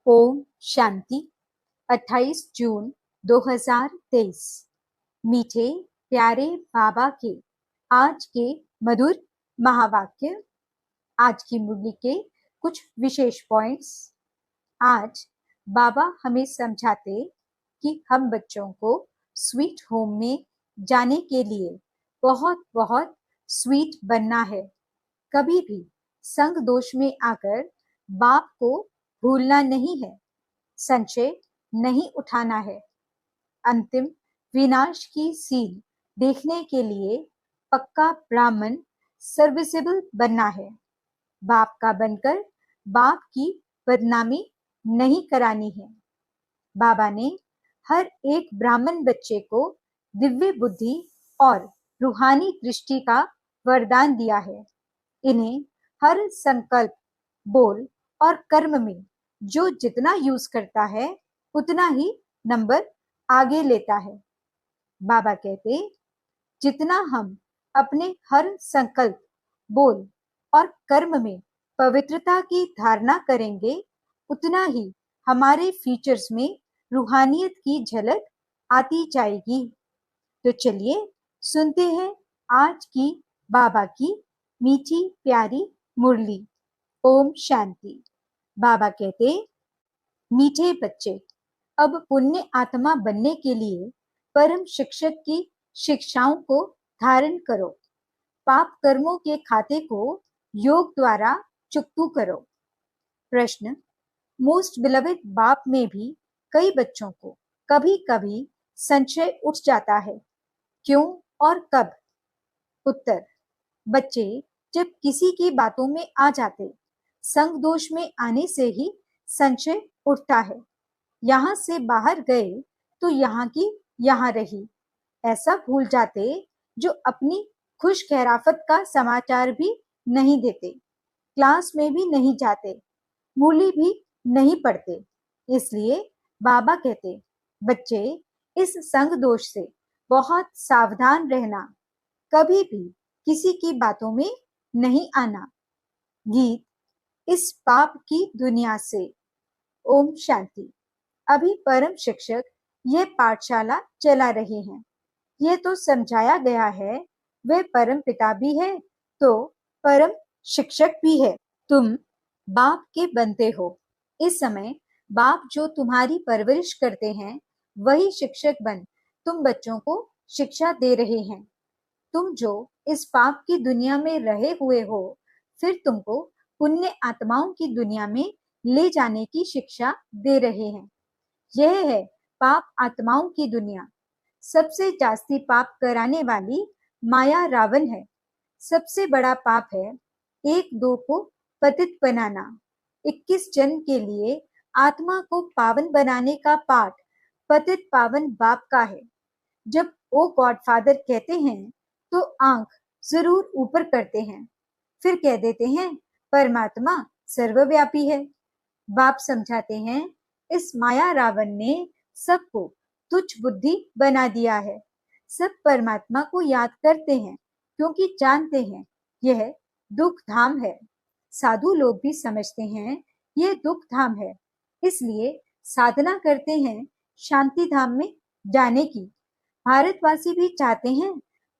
ओम शांति। 28 जून 2023। मीठे प्यारे बाबा के आज के मधुर महावाक्य। आज की मुरली के कुछ विशेष पॉइंट्स। आज बाबा हमें समझाते कि हम बच्चों को स्वीट होम में जाने के लिए बहुत बहुत स्वीट बनना है। कभी भी संग दोष में आकर बाप को भूलना नहीं है, संशय नहीं उठाना है। अंतिम विनाश की सीन देखने के लिए पक्का ब्राह्मण सर्विसेबल बनना है। बाप का बनकर बाप की बदनामी नहीं करानी है। बाबा ने हर एक ब्राह्मण बच्चे को दिव्य बुद्धि और रूहानी दृष्टि का वरदान दिया है। इन्हें हर संकल्प, बोल और कर्म में जो जितना यूज करता है उतना ही नंबर आगे लेता है। बाबा कहते, जितना हम अपने हर संकल्प, बोल और कर्म में पवित्रता की धारणा करेंगे, उतना ही हमारे फीचर्स में रूहानियत की झलक आती जाएगी। तो चलिए सुनते हैं आज की बाबा की मीठी प्यारी मुरली। ओम शांति। बाबा कहते, मीठे बच्चे, अब पुण्य आत्मा बनने के लिए परम शिक्षक की शिक्षाओं को धारण करो। पाप कर्मों के खाते को योग द्वारा चुकतू करो। प्रश्न, मोस्ट बिलवेड बाप में भी कई बच्चों को कभी कभी संशय उठ जाता है, क्यों और कब? उत्तर, बच्चे जब किसी की बातों में आ जाते, संग दोष में आने से ही संशय उठता है। यहाँ से बाहर गए तो यहाँ की यहाँ रही, ऐसा भूल जाते जो अपनी खुश खैराफत का समाचार भी नहीं देते, क्लास में भी नहीं जाते, मूली भी नहीं पढ़ते। इसलिए बाबा कहते, बच्चे इस संग दोष से बहुत सावधान रहना, कभी भी किसी की बातों में नहीं आना। गीत, इस पाप की दुनिया से। ओम शांति। अभी परम शिक्षक यह पाठशाला चला रहे हैं। यह तो समझाया गया है, वे परम पिता भी है तो परम शिक्षक भी है। तुम बाप के बनते हो। इस समय बाप जो तुम्हारी परवरिश करते हैं, वही शिक्षक बन तुम बच्चों को शिक्षा दे रहे हैं। तुम जो इस पाप की दुनिया में रहे हुए हो, फिर तुमको पुण्य आत्माओं की दुनिया में ले जाने की शिक्षा दे रहे हैं। यह है पाप आत्माओं की दुनिया। सबसे जास्ती पाप कराने वाली माया रावण है। सबसे बड़ा पाप है एक दो को पतित बनाना। 21 जन्म के लिए आत्मा को पावन बनाने का पाठ पतित पावन बाप का है। जब ओ गॉडफादर कहते हैं तो आंख जरूर ऊपर करते हैं, फिर कह देते हैं परमात्मा सर्वव्यापी है। बाप समझाते हैं, इस माया रावण ने सबको तुच्छ बुद्धि बना दिया है। सब परमात्मा को याद करते हैं क्योंकि जानते हैं यह दुख धाम है। साधु लोग भी समझते हैं यह दुख धाम है, इसलिए साधना करते हैं शांति धाम में जाने की। भारतवासी भी चाहते हैं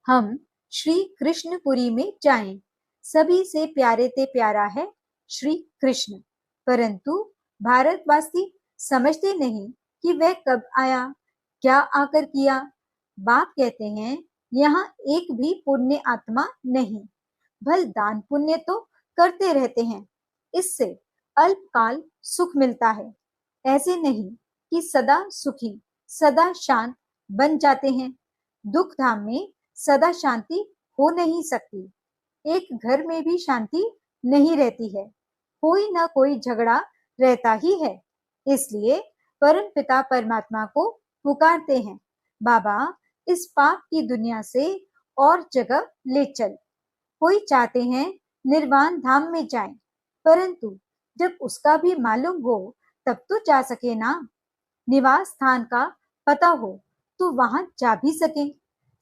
हम श्री कृष्णपुरी में जाएं। सभी से प्यारे ते प्यारा है श्री कृष्ण, परंतु भारतवासी समझते नहीं कि वह कब आया, क्या आकर किया। बाप कहते हैं यहाँ एक भी पुण्य आत्मा नहीं। भल दान पुण्य तो करते रहते हैं, इससे अल्पकाल सुख मिलता है। ऐसे नहीं कि सदा सुखी सदा शांत बन जाते हैं। दुख धाम में सदा शांति हो नहीं सकती। एक घर में भी शांति नहीं रहती है, कोई ना कोई झगड़ा रहता ही है। इसलिए परम पिता परमात्मा को पुकारते हैं, बाबा इस पाप की दुनिया से और जगह ले चल। कोई चाहते हैं निर्वाण धाम में जाएं, परंतु जब उसका भी मालूम हो तब तो जा सके ना। निवास स्थान का पता हो तो वहां जा भी सके।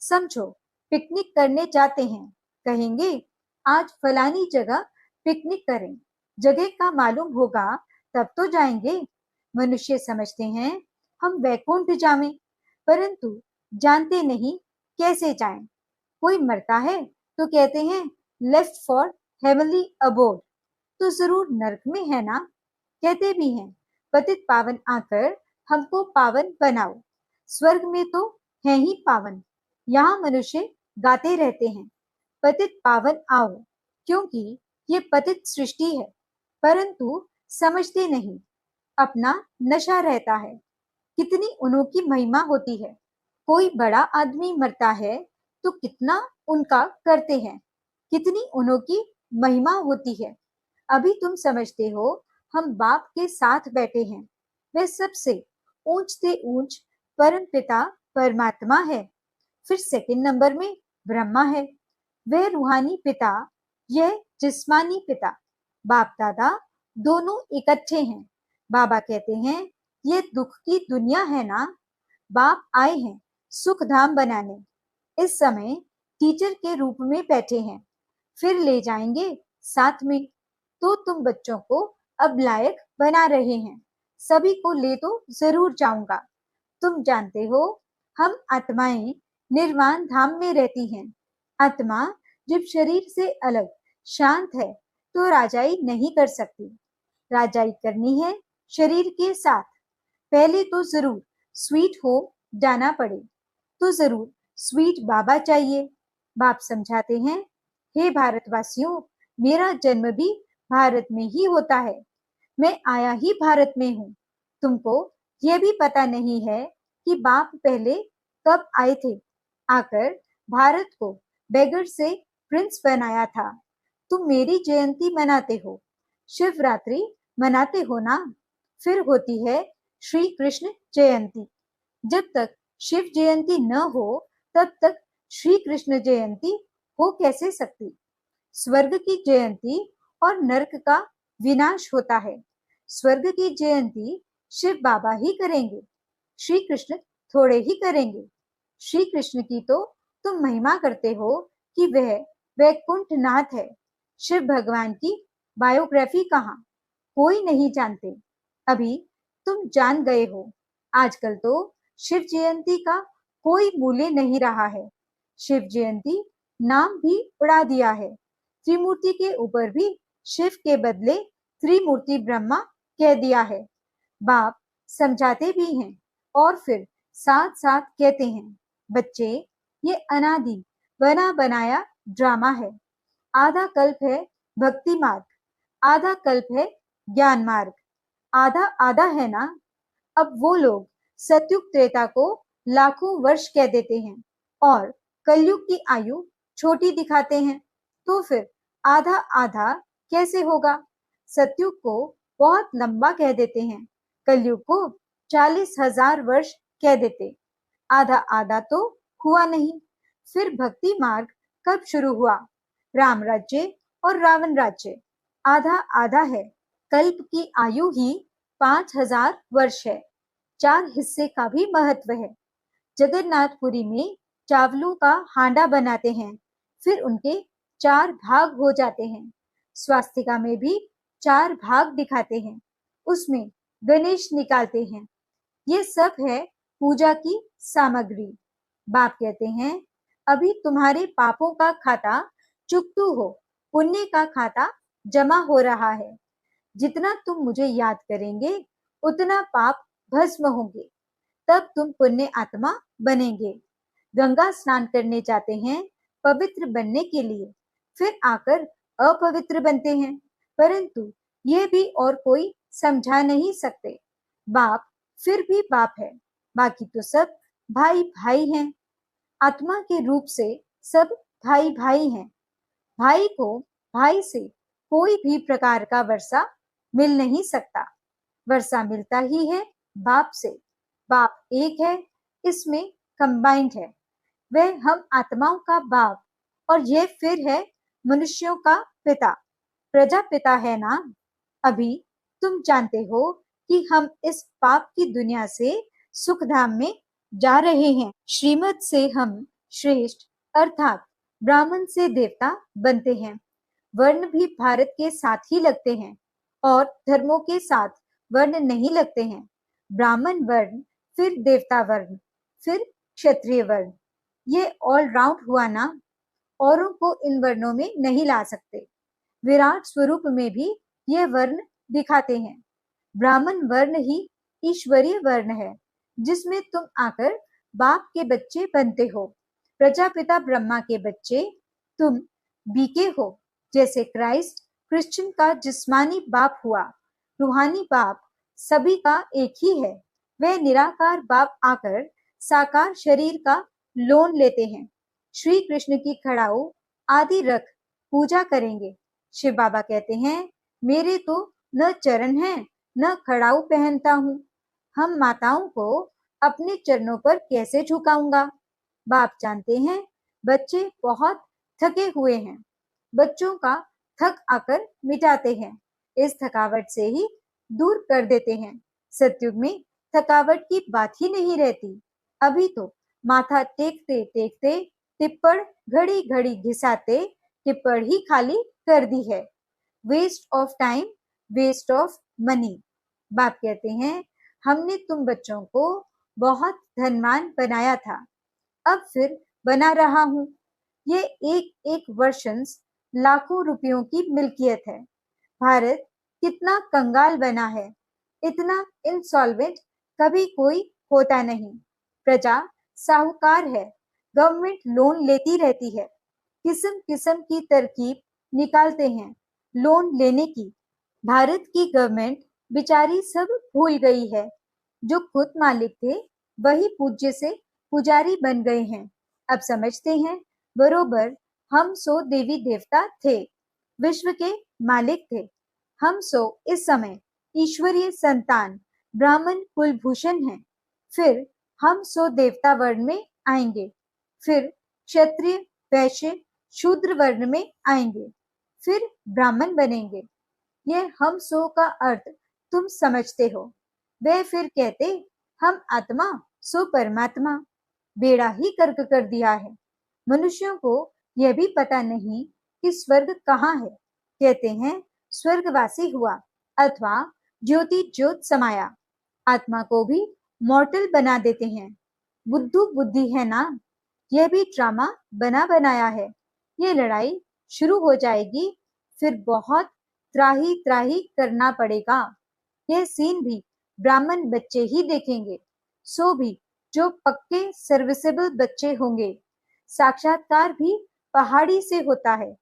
समझो पिकनिक करने जाते हैं, कहेंगे आज फलानी जगह पिकनिक करें, जगह का मालूम होगा तब तो जाएंगे। मनुष्य समझते हैं हम वैकुंठ जावें, परंतु जानते नहीं कैसे जाएं। कोई मरता है तो कहते हैं लेफ्ट फॉर हेवनली अबोर्ड, तो जरूर नरक में है ना। कहते भी हैं पतित पावन आकर हमको पावन बनाओ, स्वर्ग में तो है ही पावन। यहाँ मनुष्य गाते रहते हैं पतित पावन आओ, क्योंकि ये पतित सृष्टि है, परंतु समझते नहीं, अपना नशा रहता है। कितनी अनोखी महिमा होती है। कोई बड़ा आदमी मरता है तो कितना उनका करते हैं, कितनी अनोखी महिमा होती है। अभी तुम समझते हो हम बाप के साथ बैठे हैं, वह सबसे ऊंच से ऊंच परम पिता परमात्मा है। फिर सेकंड नंबर में ब्रह्मा है, वह रूहानी पिता, यह जिस्मानी पिता। बाप दादा दोनों इकट्ठे हैं। बाबा कहते हैं ये दुख की दुनिया है ना, बाप आए हैं सुख धाम बनाने। इस समय टीचर के रूप में बैठे हैं, फिर ले जाएंगे साथ में। तो तुम बच्चों को अब लायक बना रहे हैं, सभी को ले तो जरूर जाऊंगा। तुम जानते हो हम आत्माएं निर्वाण धाम में रहती हैं। आत्मा जब शरीर से अलग शांत है तो राजाई नहीं कर सकती। राजाई करनी है शरीर के साथ, पहले तो जरूर स्वीट होम जाना पड़े, तो जरूर स्वीट बाबा चाहिए। बाप समझाते हैं हे भारतवासियों, मेरा जन्म भी भारत में ही होता है, मैं आया ही भारत में हूँ। तुमको यह भी पता नहीं है कि बाप पहले कब आए थे, आकर भारत को बेगर से प्रिंस बनाया था। तुम मेरी जयंती मनाते हो, शिवरात्रि मनाते हो ना, फिर होती है श्री कृष्ण जयंती। जब तक शिव जयंती न हो तब तक श्री कृष्ण जयंती हो कैसे सकती। स्वर्ग की जयंती और नरक का विनाश होता है। स्वर्ग की जयंती शिव बाबा ही करेंगे, श्री कृष्ण थोड़े ही करेंगे। श्री कृष्ण की तो तुम महिमा करते हो कि वह वैकुंठ नाथ है। शिव भगवान की बायोग्राफी कहाँ, कोई नहीं जानते। अभी तुम जान गए हो। आजकल तो शिव जयंती का कोई मूल्य नहीं रहा है। शिव जयंती नाम भी उड़ा दिया है। त्रिमूर्ति के ऊपर भी शिव के बदले त्रिमूर्ति ब्रह्मा कह दिया है। बाप समझाते भी हैं और फिर साथ साथ कहते हैं बच्चे ये अनादि बना बनाया ड्रामा है। आधा कल्प है भक्ति मार्ग, आधा कल्प है ज्ञान मार्ग, आधा आधा है ना। अब वो लोग सतयुग त्रेता को लाखों वर्ष कह देते हैं और कलयुग की आयु छोटी दिखाते हैं, तो फिर आधा आधा कैसे होगा। सतयुग को बहुत लंबा कह देते हैं, कलयुग को 40,000 वर्ष कह देते। आधा आधा तो हुआ नहीं। फिर भक्ति मार्ग कब शुरू हुआ। राम राज्य और रावण राज्य आधा आधा है। कल्प की आयु ही 5,000 वर्ष है। 4 हिस्से का भी महत्व है। जगन्नाथपुरी में चावलों का हांडा बनाते हैं, फिर उनके 4 भाग हो जाते हैं। स्वास्तिका में भी 4 भाग दिखाते हैं, उसमें गणेश निकालते हैं। ये सब है पूजा की सामग्री। बाप कहते हैं अभी तुम्हारे पापों का खाता चुकतू हो, पुण्य का खाता जमा हो रहा है। जितना तुम मुझे याद करेंगे उतना पाप भस्म होंगे, तब तुम पुण्य आत्मा बनेंगे। गंगा स्नान करने जाते हैं पवित्र बनने के लिए, फिर आकर अपवित्र बनते हैं, परंतु ये भी और कोई समझा नहीं सकते। बाप फिर भी बाप है, बाकी तो सब भाई भाई हैं। आत्मा के रूप से सब भाई भाई हैं। भाई को भाई से कोई भी प्रकार का वर्षा मिल नहीं सकता। वर्षा मिलता ही है बाप से। बाप एक है, इसमें कंबाइंड है। वह हम आत्माओं का बाप और यह फिर है मनुष्यों का पिता, प्रजापिता है ना। अभी तुम जानते हो कि हम इस पाप की दुनिया से सुख धाम में जा रहे हैं। श्रीमत से हम श्रेष्ठ अर्थात ब्राह्मण से देवता बनते हैं। वर्ण भी भारत के साथ ही लगते हैं और धर्मों के साथ वर्ण नहीं लगते हैं। ब्राह्मण वर्ण, फिर देवता वर्ण, फिर क्षत्रिय वर्ण। ये ऑल राउंड हुआ ना। औरों को इन वर्णों में नहीं ला सकते। विराट स्वरूप में भी ये वर्ण दिखाते हैं। ब्राह्मण वर्ण ही ईश्वरीय वर्ण है, जिसमें तुम आकर बाप के बच्चे बनते हो। प्रजापिता ब्रह्मा के बच्चे तुम बीके हो। जैसे क्राइस्ट क्रिश्चियन का जिस्मानी बाप हुआ, रूहानी बाप सभी का एक ही है। वह निराकार बाप आकर साकार शरीर का लोन लेते हैं। श्री कृष्ण की खड़ाऊ आदि रख पूजा करेंगे। शिव बाबा कहते हैं, मेरे तो न चरण है न खड़ाऊ पहनता हूँ। हम माताओं को अपने चरणों पर कैसे झुकाऊंगा। बाप जानते हैं बच्चे बहुत थके हुए हैं। बच्चों का थक आकर मिटाते हैं। इस थकावट से ही दूर कर देते हैं। सतयुग में थकावट की बात ही नहीं रहती। अभी तो माथा टेकते टेकते टिप्पण घड़ी घड़ी घिसाते टिप्पण ही खाली कर दी है। Waste of time, waste of money. बाप कहते हैं, हमने तुम बच्चों को बहुत धनवान बनाया था, अब फिर बना रहा हूँ। ये एक एक वर्षंस लाखों रुपयों की मिल्कियत है। भारत कितना कंगाल बना है। इतना इंसॉल्वेंट कभी कोई होता नहीं। प्रजा साहूकार है। गवर्नमेंट लोन लेती रहती है। किस्म किस्म की तरकीब निकालते हैं लोन लेने की। भारत की गवर्नमेंट बेचारी सब भूल गई है। जो खुद मालिक थे वही पूज्य से पुजारी बन गए हैं। अब समझते हैं बरोबर हम सो देवी देवता थे, विश्व के मालिक थे। हम सो इस समय ईश्वरीय संतान ब्राह्मण कुलभूषण हैं। फिर हम सो देवता वर्ण में आएंगे, फिर क्षत्रिय वैश्य शूद्र वर्ण में आएंगे, फिर ब्राह्मण बनेंगे। ये हम सो का अर्थ तुम समझते हो। वे फिर कहते, हम आत्मा सो परमात्मा। बेड़ा ही कर्क कर दिया है। मनुष्यों को यह भी पता नहीं कि स्वर्ग कहाँ है। कहते हैं स्वर्गवासी हुआ अथवा ज्योति ज्योत समाया। आत्मा को भी मॉर्टल बना देते हैं। बुद्धू बुद्धि है ना। यह भी ड्रामा बना बनाया है। ये लड़ाई शुरू हो जाएगी, फिर बहुत त्राही त्राही करना पड़ेगा। यह सीन भी ब्राह्मण बच्चे ही देखेंगे, सो भी जो पक्के सर्विसेबल बच्चे होंगे। साक्षात्कार भी पहाड़ी से होता है।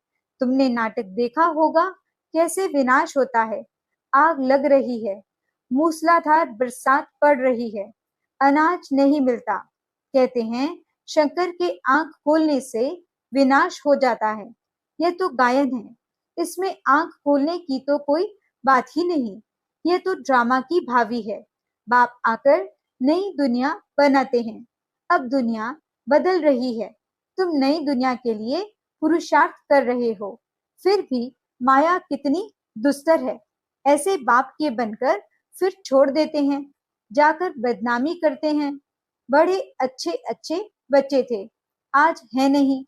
तुमने नाटक देखा होगा कैसे विनाश होता है। आग लग रही है, मूसलाधार बरसात पड़ रही है, अनाज नहीं मिलता। कहते हैं शंकर के आंख खोलने से विनाश हो जाता है। यह तो गायन है, इसमें आंख खोलने की तो कोई बात ही नहीं। यह तो ड्रामा की भावी है। बाप आकर नई दुनिया बनाते हैं। अब दुनिया बदल रही है। तुम नई दुनिया के लिए पुरुषार्थ कर रहे हो। फिर भी माया कितनी दुस्तर है। ऐसे बाप के बनकर फिर छोड़ देते हैं, जाकर बदनामी करते हैं। बड़े अच्छे अच्छे बच्चे थे, आज है नहीं।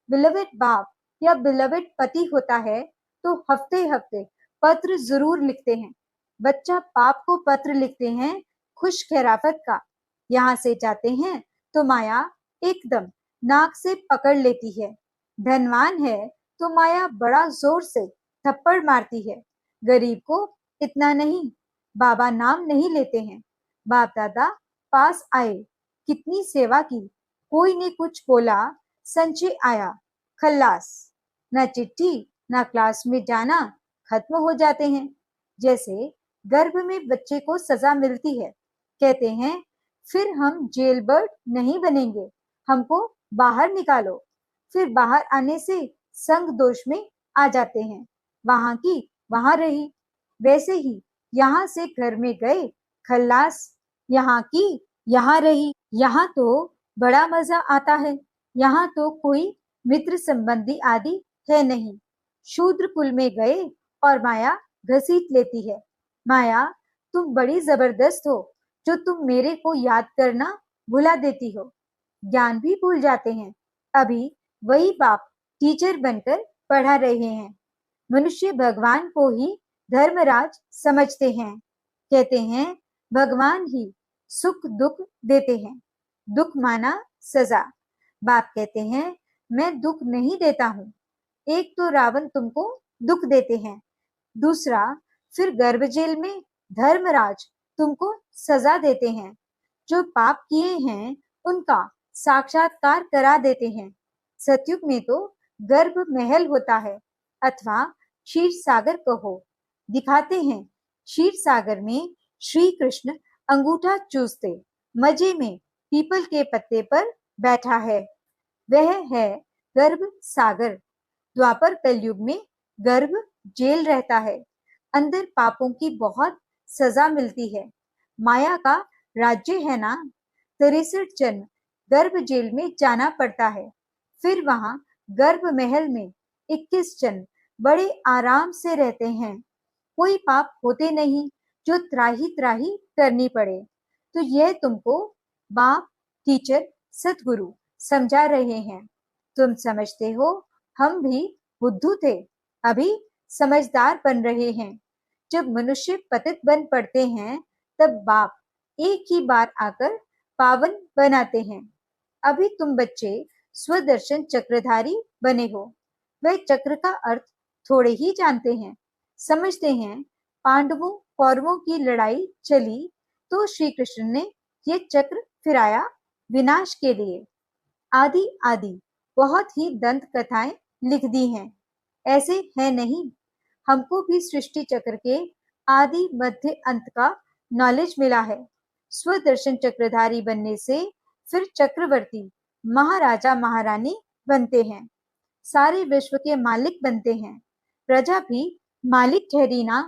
बिलवेड बाप या बिलवेड पति होता है तो हफ्ते हफ्ते पत्र जरूर लिखते हैं। बच्चा बाप को पत्र लिखते हैं खुश खैराफत का। यहाँ से जाते हैं तो माया एकदम नाक से पकड़ लेती है। धनवान है तो माया बड़ा जोर से थप्पड़ मारती है। गरीब को इतना नहीं। बाबा नाम नहीं लेते हैं। बाप दादा पास आए, कितनी सेवा की, कोई ने कुछ बोला, संचय आया, खल्लास। न चिट्ठी न क्लास में जाना, खत्म हो जाते हैं। जैसे गर्भ में बच्चे को सजा मिलती है। कहते हैं फिर हम जेल बर्ड नहीं बनेंगे, हमको बाहर निकालो। फिर बाहर आने से संग दोष में आ जाते हैं। वहां की वहां रही। वैसे ही यहाँ से घर में गए, खल्लास। यहाँ की यहाँ रही। यहाँ तो बड़ा मजा आता है। यहाँ तो कोई मित्र संबंधी आदि है नहीं। शूद्र कुल में गए और माया घसीट लेती है। माया तुम बड़ी जबरदस्त हो, जो तुम मेरे को याद करना भुला देती हो। ज्ञान भी भूल जाते हैं। अभी वही बाप टीचर बनकर पढ़ा रहे हैं। मनुष्य भगवान को ही धर्मराज समझते हैं। कहते हैं भगवान ही सुख दुख देते हैं, दुख माना सजा। बाप कहते हैं मैं दुख नहीं देता हूँ। एक तो रावण तुमको दुख देते हैं, दूसरा फिर गर्भ जेल में धर्मराज तुमको सजा देते हैं। जो पाप किए हैं उनका साक्षात्कार करा देते हैं। सतयुग में तो गर्भ महल होता है, अथवा क्षीर सागर कहो। दिखाते हैं क्षीर सागर में श्री कृष्ण अंगूठा चूसते मजे में पीपल के पत्ते पर बैठा है, वह है गर्भ सागर। द्वापर कलयुग में गर्भ जेल रहता है, अंदर पापों की बहुत सजा मिलती है। माया का राज्य है ना, 63 जन्म गर्भ जेल में जाना पड़ता है। फिर वहां गर्भ महल में 21 जन्म बड़े आराम से रहते हैं। कोई पाप होते नहीं जो त्राही त्राही करनी पड़े। तो यह तुमको बाप, टीचर, सतगुरु समझा रहे हैं। तुम समझते हो हम भी बुद्धू थे, अभी समझदार बन रहे हैं। जब मनुष्य पतित बन पड़ते हैं तब बाप एक ही बार आकर पावन बनाते हैं। अभी तुम बच्चे स्वदर्शन चक्रधारी बने हो। वह चक्र का अर्थ थोड़े ही जानते हैं। समझते हैं पांडवों कौरवों की लड़ाई चली तो श्री कृष्ण ने ये चक्र फिराया विनाश के लिए। आदि आदि बहुत ही दंत कथाएं लिख दी हैं। ऐसे है नहीं, हमको भी सृष्टि चक्र के आदि मध्य अंत का नॉलेज मिला है। स्वदर्शन चक्रधारी बनने से फिर चक्रवर्ती महाराजा महारानी बनते हैं, सारे विश्व के मालिक बनते हैं। प्रजा भी मालिक ठहरी ना।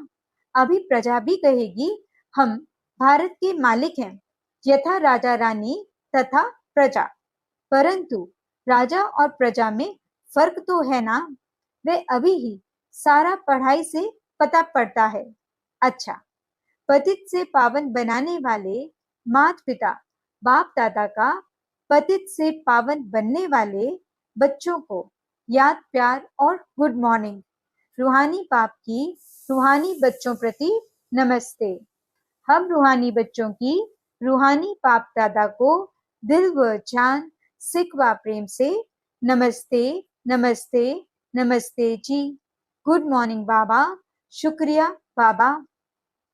अभी प्रजा भी कहेगी हम भारत के मालिक हैं, यथा राजा रानी तथा प्रजा। परंतु राजा और प्रजा में फर्क तो है ना, वे अभी ही सारा पढ़ाई से पता पड़ता है। अच्छा, पतित से पावन बनाने वाले माता पिता बाप दादा का पतित से पावन बनने वाले बच्चों को याद प्यार और गुड मॉर्निंग। रूहानी बाप की रूहानी बच्चों प्रति नमस्ते। हम रूहानी बच्चों की रूहानी बाप दादा को दिल व जान सिक व प्रेम से नमस्ते नमस्ते नमस्ते जी। गुड मॉर्निंग बाबा, शुक्रिया बाबा।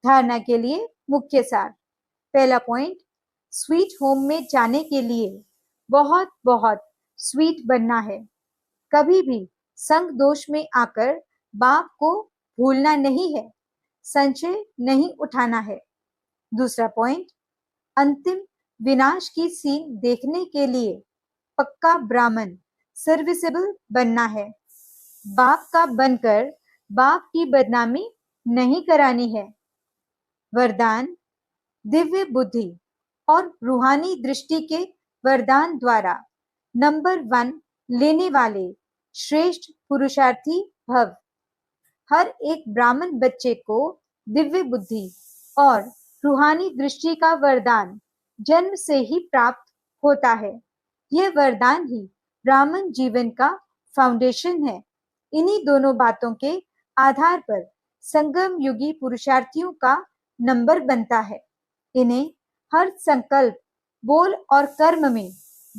धारणा के लिए मुख्य सार। पहला पॉइंट, स्वीट होम में जाने के लिए बहुत बहुत स्वीट बनना है। कभी भी संग दोष में आकर बाप को भूलना नहीं है, संशय नहीं उठाना है। दूसरा पॉइंट, अंतिम विनाश की सीन देखने के लिए पक्का ब्राह्मण सर्विसेबल बनना है। बाप का बनकर बाप की बदनामी नहीं करानी है। वरदान, दिव्य बुद्धि और रूहानी दृष्टि के वरदान द्वारा नंबर 1 लेने वाले श्रेष्ठ पुरुषार्थी भव। हर एक ब्राह्मण बच्चे को दिव्य बुद्धि और रूहानी दृष्टि का वरदान जन्म से ही प्राप्त होता है। यह वरदान ही ब्राह्मण जीवन का फाउंडेशन है। इन्हीं दोनों बातों के आधार पर संगम युगी पुरुषार्थियों का नंबर बनता है। इन्हें हर संकल्प, बोल और कर्म में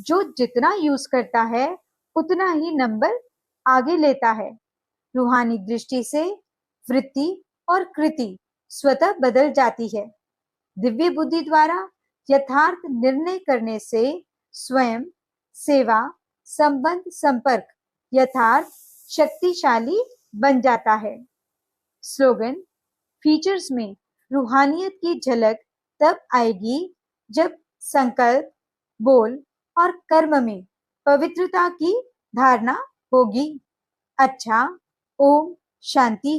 जो जितना यूज करता है उतना ही नंबर आगे लेता है। रूहानी दृष्टि से वृत्ति और कृति स्वतः बदल जाती है। दिव्य बुद्धि द्वारा यथार्थ निर्णय करने से स्वयं, सेवा, संबंध, संपर्क यथार्थ शक्तिशाली बन जाता है। स्लोगन, फीचर्स में रूहानियत की झलक तब आएगी जब संकल्प, बोल और कर्म में पवित्रता की धारणा होगी। अच्छा, ओम शांति।